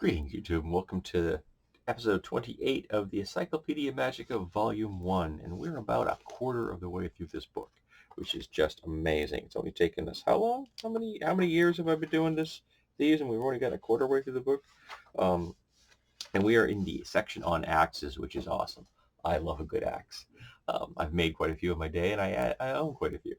Greetings, YouTube, and welcome to episode 28 of the Encyclopedia Magica Volume 1, and we're about a quarter of the way through this book, which is just amazing. It's only taken us how long? How many years have I been doing these, and we've already got a quarter way through the book? And we are in the section on axes, which is awesome. I love a good axe. I've made quite a few in my day, and I own quite a few.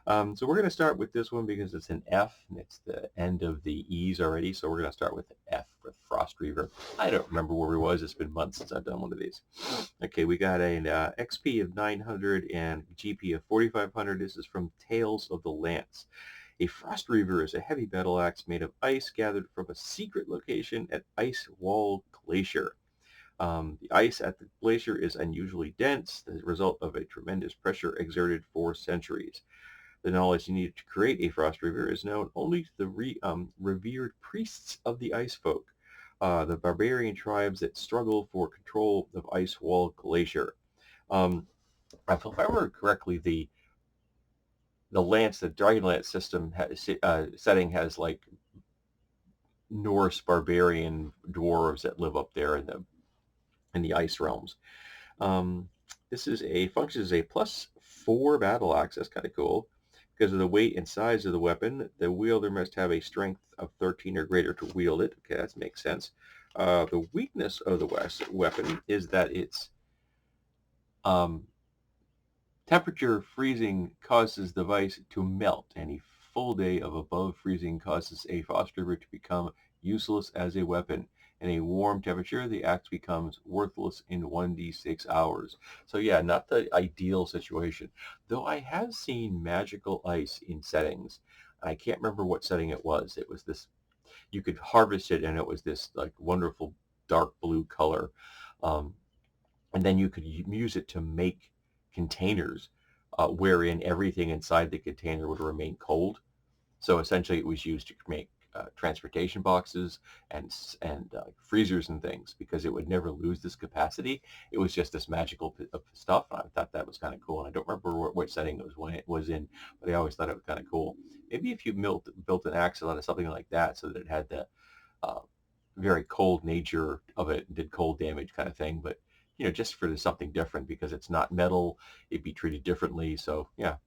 So we're going to start with this one because it's an F, and it's the end of the E's already, so we're going to start with F for Frost Reaver. I don't remember where we was. It's been months since I've done one of these. Okay, we got an XP of 900 and GP of 4500. This is from Tales of the Lance. A Frost Reaver is a heavy battle axe made of ice gathered from a secret location at Ice Wall Glacier. The ice at the glacier is unusually dense, the result of a tremendous pressure exerted for centuries. The knowledge needed to create a Frost Reaver is known only to the revered priests of the Ice Folk, the barbarian tribes that struggle for control of Ice Wall Glacier. If I remember correctly, the Dragonlance system setting has like Norse barbarian dwarves that live up there in the ice realms. This functions as a +4 battle axe. That's kind of cool. Because of the weight and size of the weapon, the wielder must have a strength of 13 or greater to wield it. Okay, that makes sense. The weakness of the weapon is that its temperature freezing causes the device to melt, and a full day of above freezing causes a Frost Reaver to become useless as a weapon. In a warm temperature, the axe becomes worthless in 1d6 hours. So yeah, not the ideal situation. Though I have seen magical ice in settings. I can't remember what setting it was. It was this, you could harvest it and it was this like wonderful dark blue color. And then you could use it to make containers wherein everything inside the container would remain cold. So essentially it was used to make transportation boxes and freezers and things because it would never lose this capacity. It was just this magical stuff. And I thought that was kind of cool. And I don't remember what setting it was in, but I always thought it was kind of cool. Maybe if you built an axe out of something like that so that it had the very cold nature of it and did cold damage kind of thing. But, just for something different because it's not metal, it'd be treated differently. So, yeah,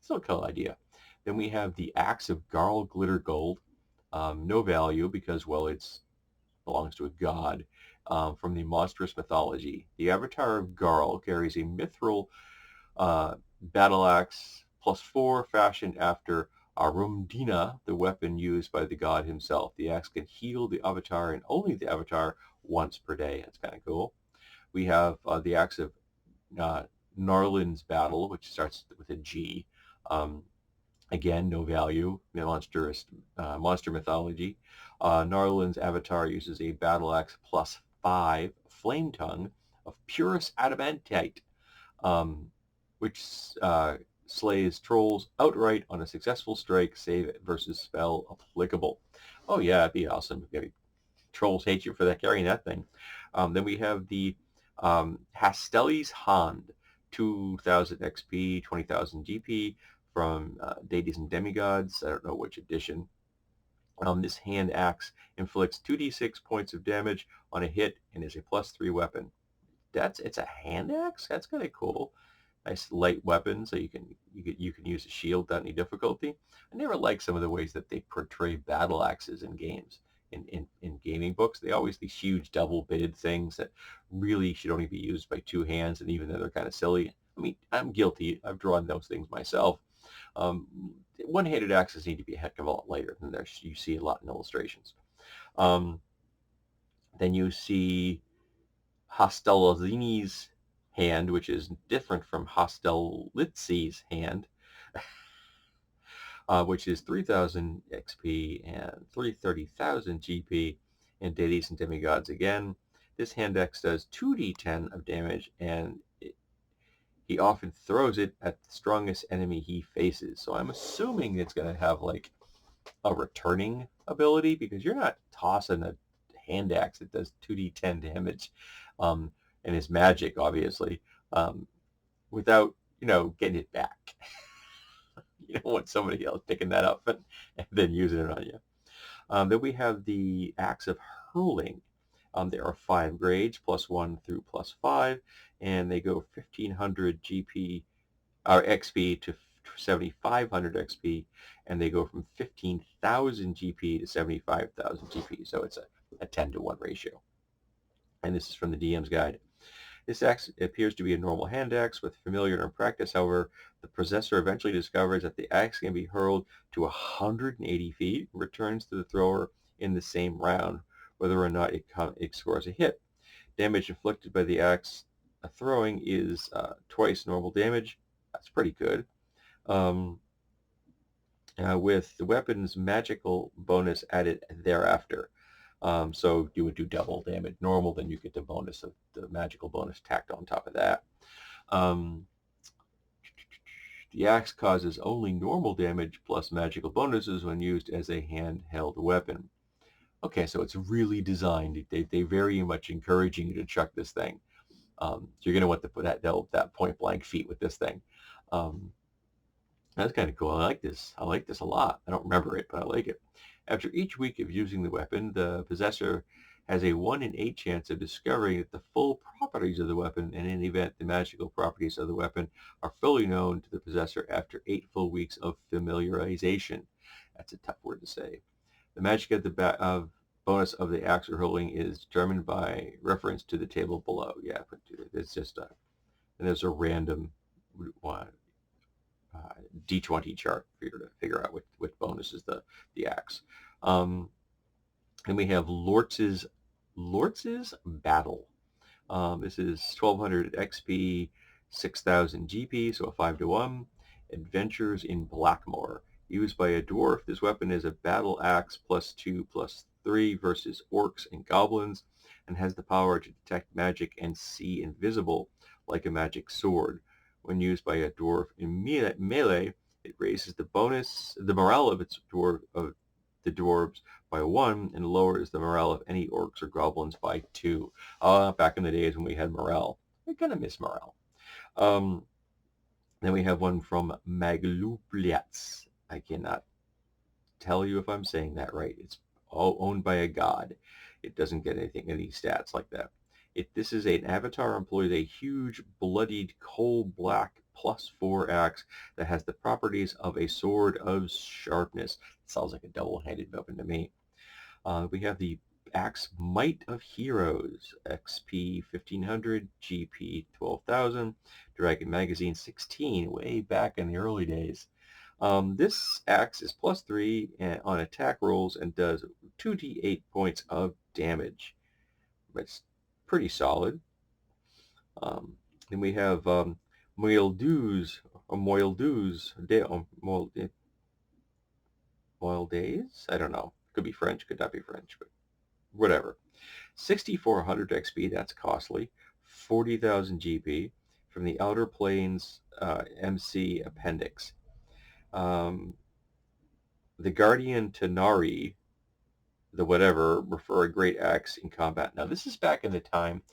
still a cool idea. Then we have the Axe of Garl Glitter Gold. No value because, well, it belongs to a god from the monstrous mythology. The avatar of Garl carries a mithril battle axe +4 fashioned after Arumdina, the weapon used by the god himself. The axe can heal the avatar and only the avatar once per day. That's kind of cool. We have the Axe of Narlin's Battle, which starts with a G. Again, no value, monster mythology. Narlin's avatar uses a battle axe +5 flame tongue of purest adamantite, which slays trolls outright on a successful strike, save versus spell applicable. Oh yeah, it'd be awesome. Trolls hate you for that, carrying that thing. Then we have the Hastelli's Hand, 2,000 XP, 20,000 GP, from Deities and Demigods. I don't know which edition. This hand axe inflicts 2d6 points of damage on a hit and is a +3 weapon. It's a hand axe? That's kind of cool. Nice light weapon, so you can use a shield without any difficulty. I never like some of the ways that they portray battle axes in games. In gaming books, they always these huge double-bitted things that really should only be used by two hands, and even though they're kind of silly. I mean, I'm guilty. I've drawn those things myself. One-handed axes need to be a heck of a lot lighter than you see a lot in illustrations. Then you see Hostelzini's hand, which is different from Hostelitzi's hand, which is 3,000 XP and 30,000 GP, and Deities and Demigods again. This hand axe does 2d10 of damage, and he often throws it at the strongest enemy he faces. So I'm assuming it's going to have like a returning ability because you're not tossing a hand axe that does 2d10 damage, and is magic, obviously, without, getting it back. You don't want somebody else picking that up and then using it on you. Then we have the Axe of Hurling. There are 5 grades, +1 through +5, and they go 1500 GP or XP to 7500 XP, and they go from 15,000 GP to 75,000 GP. So it's a 10-to-1 ratio. And this is from the DM's guide. This axe appears to be a normal hand axe with familiar in practice. However, the possessor eventually discovers that the axe can be hurled to 180 feet and returns to the thrower in the same round, whether or not it scores a hit. Damage inflicted by the axe throwing is twice normal damage. That's pretty good. With the weapon's magical bonus added thereafter. So you would do double damage normal, then you get the bonus of the magical bonus tacked on top of that. The axe causes only normal damage plus magical bonuses when used as a handheld weapon. Okay, so it's really designed. They very much encouraging you to chuck this thing. So you're going to want to put that point blank feat with this thing. That's kind of cool. I like this. I like this a lot. I don't remember it, but I like it. After each week of using the weapon, the possessor has a 1 in 8 chance of discovering the full properties of the weapon, and in the event the magical properties of the weapon are fully known to the possessor after 8 full weeks of familiarization. That's a tough word to say. The magic at the bonus of the axe or hurling is determined by reference to the table below. Yeah, but it's just and there's a random D20 chart for you to figure out which bonus is the axe. And we have Lortz's Battle. This is 1200 XP, 6000 GP, so a 5-to-1. Adventures in Blackmoor. Used by a dwarf, this weapon is a battle axe +2/+3 versus orcs and goblins, and has the power to detect magic and see invisible, like a magic sword. When used by a dwarf in melee, it raises the morale of the dwarves by 1 and lowers the morale of any orcs or goblins by 2. Back in the days when we had morale. I kind of miss morale. Then we have one from Maglupliats. I cannot tell you if I'm saying that right. It's all owned by a god. It doesn't get any stats like that. This is an avatar employs a huge bloodied coal black +4 axe that has the properties of a sword of sharpness. It sounds like a double-handed weapon to me. We have the Axe Might of Heroes, XP 1500, GP 12,000, Dragon Magazine 16, way back in the early days. This axe is +3 on attack rolls and does 2d8 points of damage. That's pretty solid. Then we have Moildeus, I don't know. Could be French, could not be French, but whatever. 6,400 XP, that's costly. 40,000 GP from the Outer Planes MC Appendix. The Guardian Tanari, the whatever, refer a great axe in combat. Now, this is back in the time,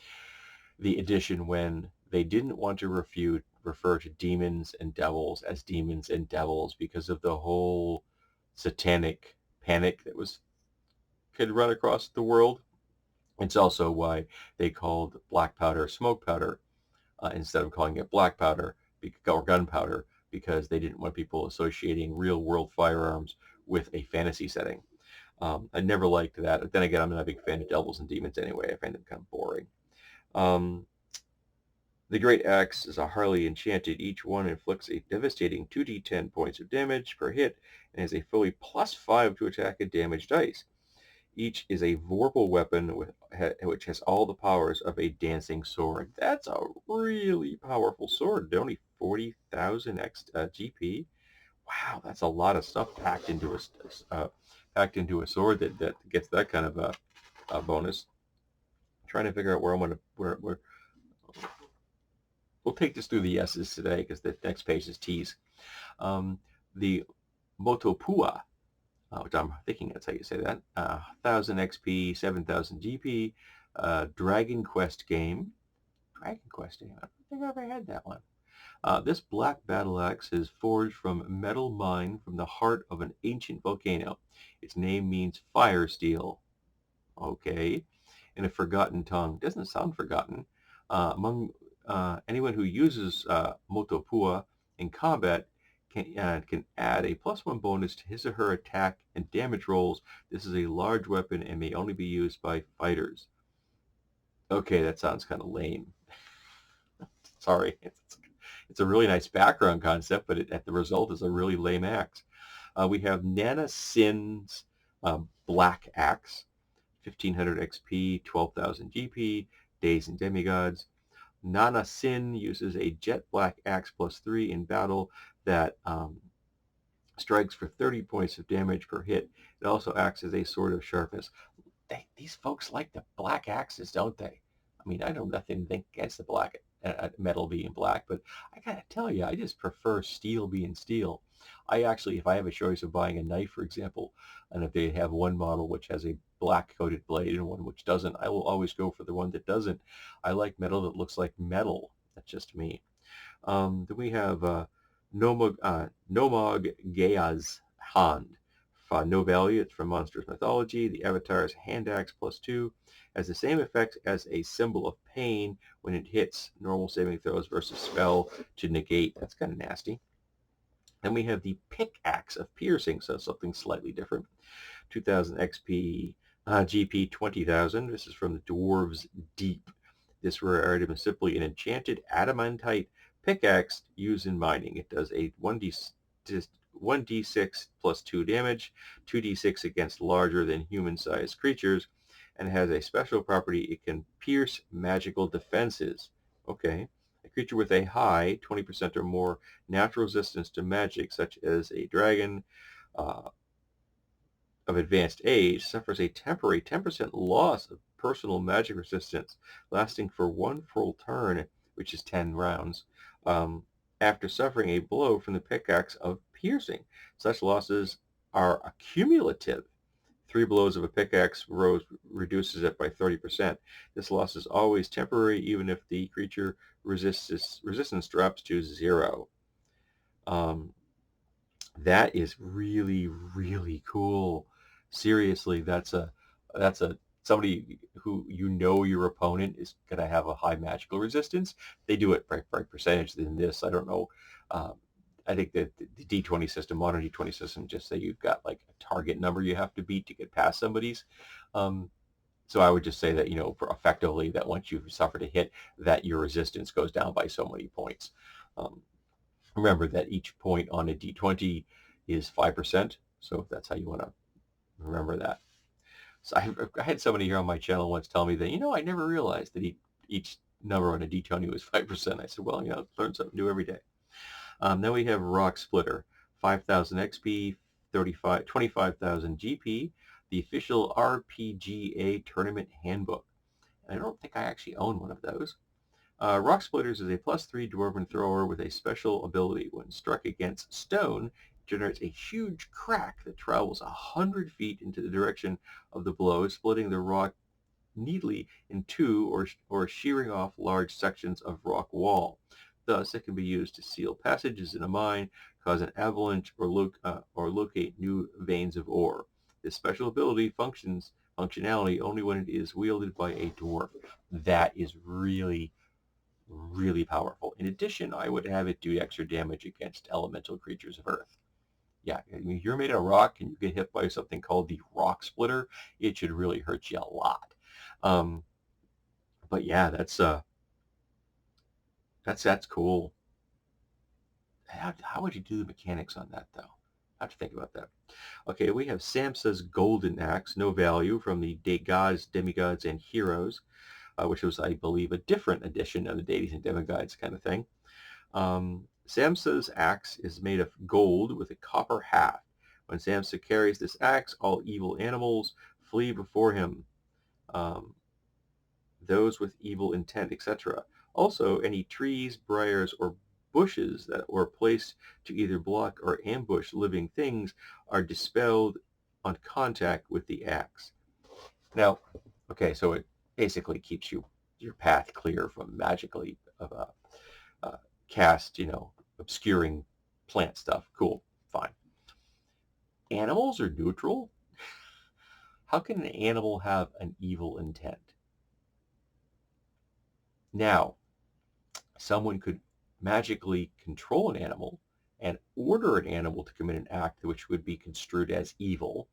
the edition when they didn't want to refer to demons and devils as demons and devils because of the whole satanic panic that could run across the world. It's also why they called black powder smoke powder instead of calling it black powder or gunpowder, because they didn't want people associating real world firearms with a fantasy setting. I never liked that. But then again, I'm not a big fan of devils and demons anyway. I find them kind of boring. The Great Axe is a Harley enchanted. Each one inflicts a devastating 2d10 points of damage per hit and has a fully +5 to attack and damage dice. Each is a vorpal weapon which has all the powers of a dancing sword. That's a really powerful sword. They're only 40,000 GP. Wow, that's a lot of stuff packed into a sword that gets that kind of a bonus. I'm trying to figure out where I'm going to we'll take this through the S's today because the next page is T's. The Motopua, which I'm thinking that's how you say that, 1,000 XP, 7,000 GP, Dragon Quest game. I don't think I ever had that one. This black battle axe is forged from metal mined from the heart of an ancient volcano. Its name means fire steel. Okay. In a forgotten tongue. Doesn't sound forgotten. Among anyone who uses Motopua in combat can add a +1 bonus to his or her attack and damage rolls. This is a large weapon and may only be used by fighters. Okay, that sounds kind of lame. Sorry. It's a really nice background concept, but at the result is a really lame axe. We have Nana Sin's Black Axe, 1500 XP, 12,000 GP, Days and Demigods. Nana Sin uses a jet black axe +3 in battle that strikes for 30 points of damage per hit. It also acts as a sword of sharpness. These folks like the black axes, don't they? I mean, I know nothing against the black metal being black, but I gotta tell you, I just prefer steel being steel. I actually, if I have a choice of buying a knife, for example, and if they have one model which has a black coated blade and one which doesn't, I will always go for the one that doesn't. I like metal that looks like metal. That's just me. Then we have Nomog Geaz Hand. No value, it's from Monsters Mythology. The avatar's hand axe +2 has the same effect as a symbol of pain when it hits. Normal saving throws versus spell to negate. That's kind of nasty. Then we have the pickaxe of piercing, so something slightly different. 2000 XP, GP 20,000. This is from the Dwarves Deep. This rare item is simply an enchanted adamantite pickaxe used in mining. It does a 1d6 +2 damage, 2d6 against larger than human-sized creatures, and has a special property. It can pierce magical defenses. Okay. A creature with a high 20% or more natural resistance to magic, such as a dragon, of advanced age suffers a temporary 10% loss of personal magic resistance lasting for one full turn, which is 10 rounds, after suffering a blow from the pickaxe of piercing. Such losses are accumulative. 3 blows of a pickaxe reduces it by 30%. This loss is always temporary, even if the creature resistance drops to 0. That is really, really cool. Seriously, that's a somebody who your opponent is going to have a high magical resistance. They do it by percentage than this. I don't know. Um, I think that the D20 system, modern D20 system, just say you've got like a target number you have to beat to get past somebody's. Um, so I would just say that, effectively that once you've suffered a hit, that your resistance goes down by so many points. Um, Remember that each point on a D20 is 5%. So that's how you want to remember that. So I had somebody here on my channel once tell me that, I never realized that each number on a D20 was 5%. I said, well, learn something new every day. Then we have Rock Splitter, 5,000 XP, 25,000 GP, the official RPGA tournament handbook. And I don't think I actually own one of those. Rock Splitters is a +3 dwarven thrower with a special ability. When struck against stone, it generates a huge crack that travels 100 feet into the direction of the blow, splitting the rock neatly in two or shearing off large sections of rock wall. Thus, it can be used to seal passages in a mine, cause an avalanche, or locate new veins of ore. This special ability functionality only when it is wielded by a dwarf. That is really, really powerful. In addition, I would have it do extra damage against elemental creatures of Earth. Yeah, I mean, you're made of rock and you get hit by something called the Rock Splitter, it should really hurt you a lot. But yeah, that's cool. How would you do the mechanics on that though? I have to think about that. Okay, we have Samsa's Golden Axe, no value, from the Gods, Demigods, and Heroes, which was, I believe, a different edition of the Deities and Demigods kind of thing. Samsa's axe is made of gold with a copper haft. When Samsa carries this axe, all evil animals flee before him. Those with evil intent, etc. Also, any trees, briars, or bushes that were placed to either block or ambush living things are dispelled on contact with the axe. Now, okay, so it basically keeps your path clear from magically cast, obscuring plant stuff. Cool, fine. Animals are neutral? How can an animal have an evil intent? Now, someone could magically control an animal and order an animal to commit an act which would be construed as evil,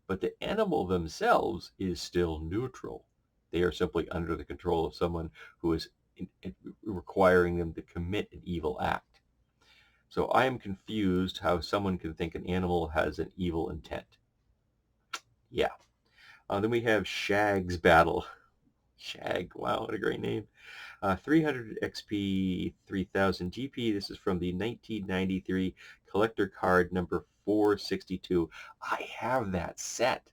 but the animal themselves is still neutral. They are simply under the control of someone who is requiring them to commit an evil act. So I am confused how someone can think an animal has an evil intent. Yeah. Then we have Shag's Battle. Shag, wow, what a great name. 300 XP, 3000 GP. This is from the 1993 collector card number 462. I have that set.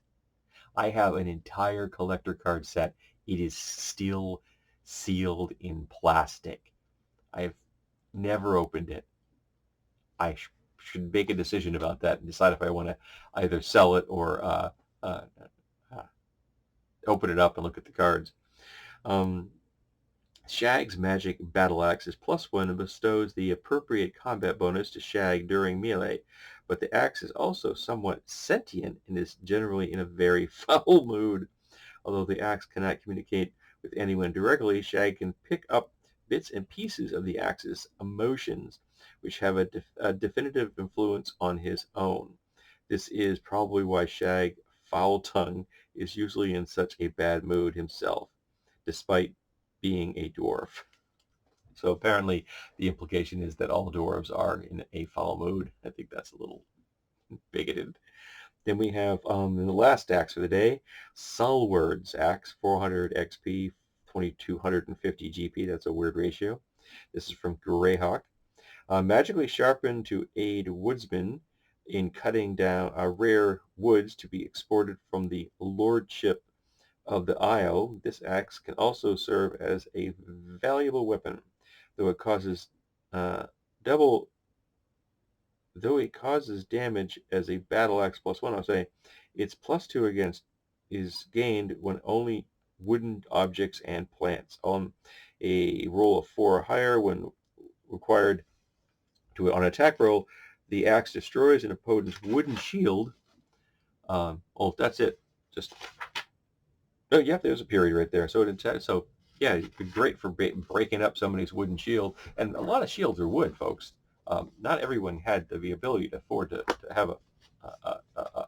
I have an entire collector card set. It is still sealed in plastic. I've never opened it. I should make a decision about that and decide if I want to either sell it or uh, uh, open it up and look at the cards. Shag's magic battle axe is +1 and bestows the appropriate combat bonus to Shag during melee, but the axe is also somewhat sentient and is generally in a very foul mood. Although the axe cannot communicate with anyone directly, Shag can pick up bits and pieces of the axe's emotions, which have a definitive influence on his own. This is probably why Shag, Foul Tongue, is usually in such a bad mood himself, despite being a dwarf. So apparently the implication is that all dwarves are in a foul mood. I think that's a little bigoted. Then we have in the last axe for the day, Sulward's axe, 400 XP, 2250 GP. That's a weird ratio. This is from Greyhawk. Magically sharpened to aid woodsmen in cutting down rare woods to be exported from the lordship of the Isle, this axe can also serve as a valuable weapon, though it causes double. Though it causes damage as a battle axe +1, I'll say its +2 against is gained when only wooden objects and plants. On a roll of 4 or higher, when required to on an attack roll, the axe destroys an opponent's wooden shield. Oh, that's it. Just oh, yeah, there's a period right there. So yeah, it'd be great for breaking up somebody's wooden shield. And a lot of shields are wood, folks. Not everyone had the ability to afford to have a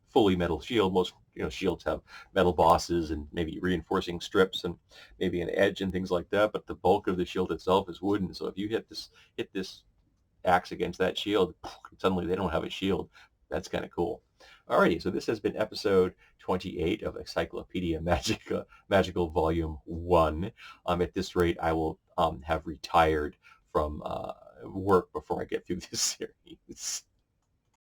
fully metal shield. Most shields have metal bosses and maybe reinforcing strips and maybe an edge and things like that. But the bulk of the shield itself is wooden. So if you hit this axe against that shield, suddenly they don't have a shield. That's kind of cool. Alrighty, so this has been episode 28 of Encyclopedia Magica, Magical Volume 1. At this rate, I will have retired from work before I get through this series.